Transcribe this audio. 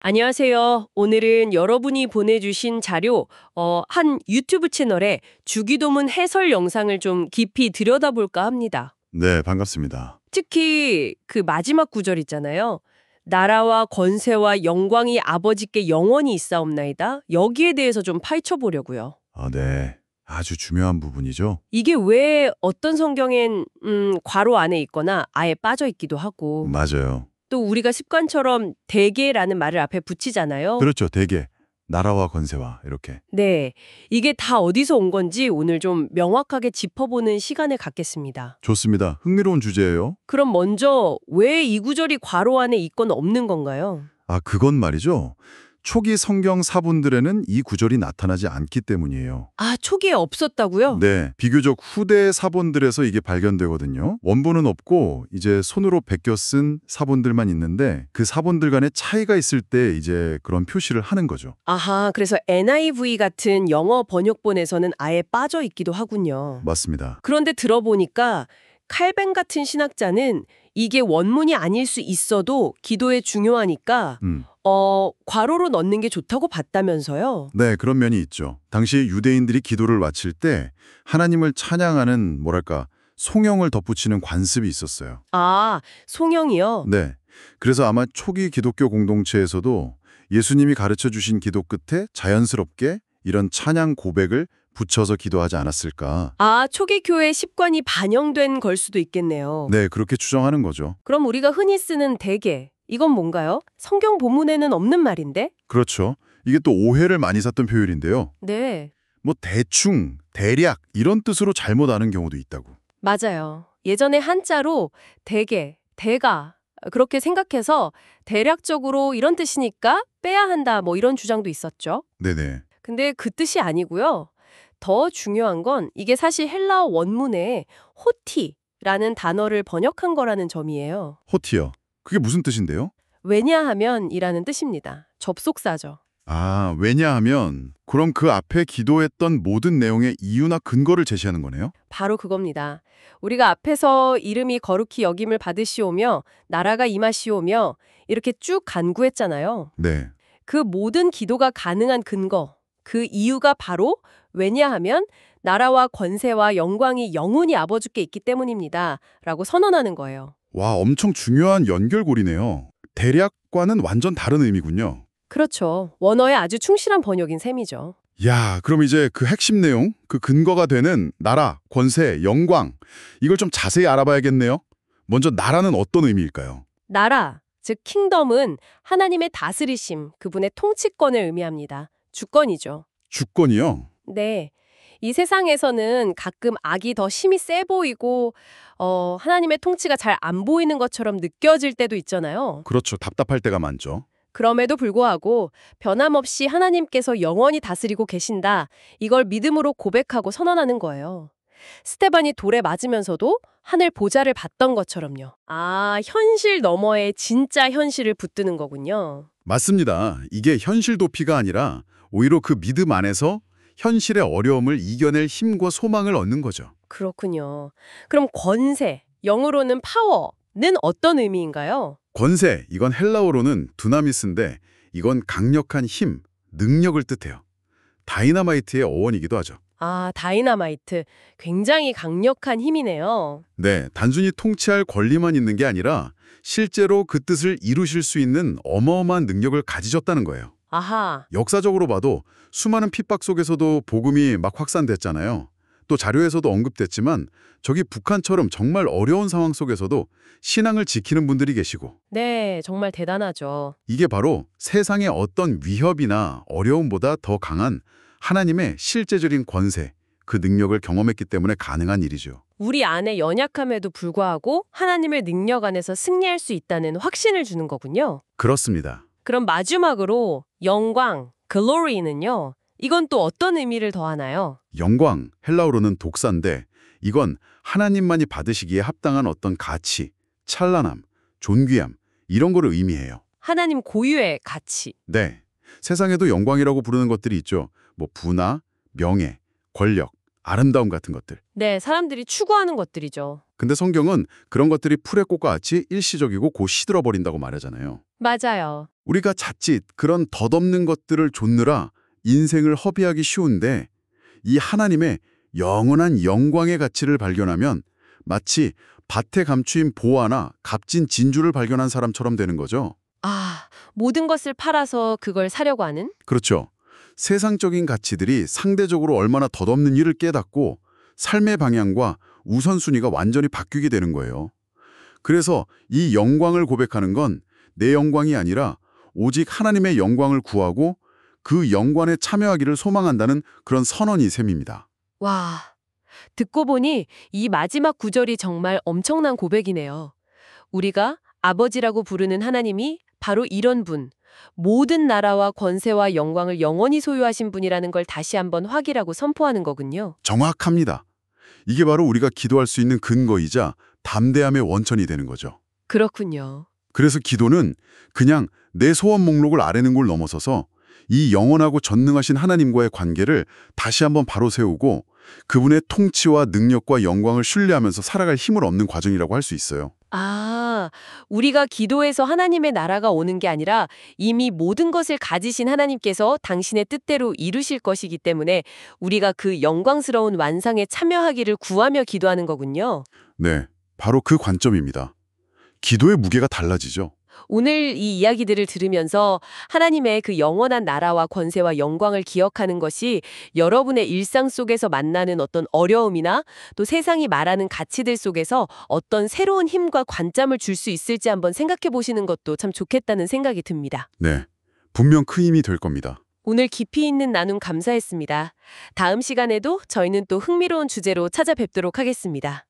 안녕하세요. 오늘은 여러분이 보내주신 자료, 한 유튜브 채널에 주기도문 해설 영상을 좀 깊이 들여다볼까 합니다. 네, 반갑습니다. 특히 그 마지막 구절 있잖아요. 나라와 권세와 영광이 아버지께 영원히 있사옵나이다. 여기에 대해서 좀 파헤쳐 보려고요. 네. 아주 중요한 부분이죠. 이게 왜 어떤 성경엔 괄호 안에 있거나 아예 빠져 있기도 하고 맞아요. 또 우리가 습관처럼 대개라는 말을 앞에 붙이잖아요. 그렇죠. 대개 나라와 권세와 이렇게. 네, 이게 다 어디서 온 건지 오늘 좀 명확하게 짚어보는 시간을 갖겠습니다. 좋습니다. 흥미로운 주제예요. 그럼 먼저 왜 이 구절이 괄호 안에 있건 없는 건가요? 그건 말이죠. 초기 성경 사본들에는 이 구절이 나타나지 않기 때문이에요. 아, 초기에 없었다고요? 네, 비교적 후대 사본들에서 이게 발견되거든요. 원본은 없고 이제 손으로 베껴 쓴 사본들만 있는데 그 사본들 간에 차이가 있을 때 이제 그런 표시를 하는 거죠. 아하, 그래서 NIV 같은 영어 번역본에서는 아예 빠져 있기도 하군요. 맞습니다. 그런데 들어보니까 칼뱅 같은 신학자는 이게 원문이 아닐 수 있어도 기도에 중요하니까 괄호로 넣는 게 좋다고 봤다면서요? 네, 그런 면이 있죠. 당시 유대인들이 기도를 마칠 때 하나님을 찬양하는 송영을 덧붙이는 관습이 있었어요. 아, 송영이요? 네, 그래서 아마 초기 기독교 공동체에서도 예수님이 가르쳐 주신 기도 끝에 자연스럽게 이런 찬양 고백을 붙여서 기도하지 않았을까. 아, 초기 교회 습관이 반영된 걸 수도 있겠네요. 네, 그렇게 추정하는 거죠. 그럼 우리가 흔히 쓰는 대개, 이건 뭔가요? 성경 본문에는 없는 말인데? 그렇죠. 이게 또 오해를 많이 샀던 표현인데요. 네, 뭐 대충, 대략 이런 뜻으로 잘못 아는 경우도 있다고. 맞아요. 예전에 한자로 대개, 대가 그렇게 생각해서 대략적으로 이런 뜻이니까 빼야 한다 뭐 이런 주장도 있었죠. 네네. 근데 그 뜻이 아니고요. 더 중요한 건 이게 사실 헬라어 원문에 호티라는 단어를 번역한 거라는 점이에요. 호티요. 그게 무슨 뜻인데요? 왜냐하면이라는 뜻입니다. 접속사죠. 왜냐하면 그럼 그 앞에 기도했던 모든 내용의 이유나 근거를 제시하는 거네요? 바로 그겁니다. 우리가 앞에서 이름이 거룩히 여김을 받으시오며 나라가 임하시오며 이렇게 쭉 간구했잖아요. 네. 그 모든 기도가 가능한 근거, 그 이유가 바로 왜냐하면 나라와 권세와 영광이 영원히 아버지께 있기 때문입니다. 라고 선언하는 거예요. 와, 엄청 중요한 연결고리네요. 대략과는 완전 다른 의미군요. 그렇죠. 원어에 아주 충실한 번역인 셈이죠. 야, 그럼 이제 그 핵심 내용, 그 근거가 되는 나라, 권세, 영광, 이걸 좀 자세히 알아봐야겠네요. 먼저 나라는 어떤 의미일까요? 나라, 즉 킹덤은 하나님의 다스리심, 그분의 통치권을 의미합니다. 주권이죠. 주권이요? 네. 이 세상에서는 가끔 악이 더 힘이 세 보이고 하나님의 통치가 잘 안 보이는 것처럼 느껴질 때도 있잖아요. 그렇죠. 답답할 때가 많죠. 그럼에도 불구하고 변함없이 하나님께서 영원히 다스리고 계신다. 이걸 믿음으로 고백하고 선언하는 거예요. 스테반이 돌에 맞으면서도 하늘 보좌를 봤던 것처럼요. 아, 현실 너머에 진짜 현실을 붙드는 거군요. 맞습니다. 이게 현실 도피가 아니라 오히려 그 믿음 안에서 현실의 어려움을 이겨낼 힘과 소망을 얻는 거죠. 그렇군요. 그럼 권세, 영어로는 파워는 어떤 의미인가요? 권세, 이건 헬라어로는 두나미스인데 이건 강력한 힘, 능력을 뜻해요. 다이너마이트의 어원이기도 하죠. 아, 다이너마이트. 굉장히 강력한 힘이네요. 네, 단순히 통치할 권리만 있는 게 아니라 실제로 그 뜻을 이루실 수 있는 어마어마한 능력을 가지셨다는 거예요. 아하. 역사적으로 봐도 수많은 핍박 속에서도 복음이 막 확산됐잖아요. 또 자료에서도 언급됐지만 저기 북한처럼 정말 어려운 상황 속에서도 신앙을 지키는 분들이 계시고 네, 정말 대단하죠. 이게 바로 세상의 어떤 위협이나 어려움보다 더 강한 하나님의 실제적인 권세, 그 능력을 경험했기 때문에 가능한 일이죠. 우리 안에 연약함에도 불구하고 하나님의 능력 안에서 승리할 수 있다는 확신을 주는 거군요. 그렇습니다. 그럼 마지막으로 영광, glory는요. 이건 또 어떤 의미를 더하나요? 영광, 헬라어로는 독사인데 이건 하나님만이 받으시기에 합당한 어떤 가치, 찬란함, 존귀함 이런 거를 의미해요. 하나님 고유의 가치. 네, 세상에도 영광이라고 부르는 것들이 있죠. 뭐 부나, 명예, 권력, 아름다움 같은 것들. 네, 사람들이 추구하는 것들이죠. 근데 성경은 그런 것들이 풀의 꽃과 같이 일시적이고 곧 시들어버린다고 말하잖아요. 맞아요. 우리가 자칫 그런 덧없는 것들을 좇느라 인생을 허비하기 쉬운데 이 하나님의 영원한 영광의 가치를 발견하면 마치 밭에 감추인 보화나 값진 진주를 발견한 사람처럼 되는 거죠. 아, 모든 것을 팔아서 그걸 사려고 하는? 그렇죠. 세상적인 가치들이 상대적으로 얼마나 덧없는 일을 깨닫고 삶의 방향과 우선순위가 완전히 바뀌게 되는 거예요. 그래서 이 영광을 고백하는 건 내 영광이 아니라 오직 하나님의 영광을 구하고 그 영광에 참여하기를 소망한다는 그런 선언이 셈입니다. 와, 듣고 보니 이 마지막 구절이 정말 엄청난 고백이네요. 우리가 아버지라고 부르는 하나님이 바로 이런 분, 모든 나라와 권세와 영광을 영원히 소유하신 분이라는 걸 다시 한번 확인하고 선포하는 거군요. 정확합니다. 이게 바로 우리가 기도할 수 있는 근거이자 담대함의 원천이 되는 거죠. 그렇군요. 그래서 기도는 그냥 내 소원 목록을 아뢰는 걸 넘어서서 이 영원하고 전능하신 하나님과의 관계를 다시 한번 바로 세우고 그분의 통치와 능력과 영광을 신뢰하면서 살아갈 힘을 얻는 과정이라고 할 수 있어요. 아, 우리가 기도해서 하나님의 나라가 오는 게 아니라 이미 모든 것을 가지신 하나님께서 당신의 뜻대로 이루실 것이기 때문에 우리가 그 영광스러운 완상에 참여하기를 구하며 기도하는 거군요. 네, 바로 그 관점입니다. 기도의 무게가 달라지죠. 오늘 이 이야기들을 들으면서 하나님의 그 영원한 나라와 권세와 영광을 기억하는 것이 여러분의 일상 속에서 만나는 어떤 어려움이나 또 세상이 말하는 가치들 속에서 어떤 새로운 힘과 관점을 줄 수 있을지 한번 생각해 보시는 것도 참 좋겠다는 생각이 듭니다. 네, 분명 큰 힘이 될 겁니다. 오늘 깊이 있는 나눔 감사했습니다. 다음 시간에도 저희는 또 흥미로운 주제로 찾아뵙도록 하겠습니다.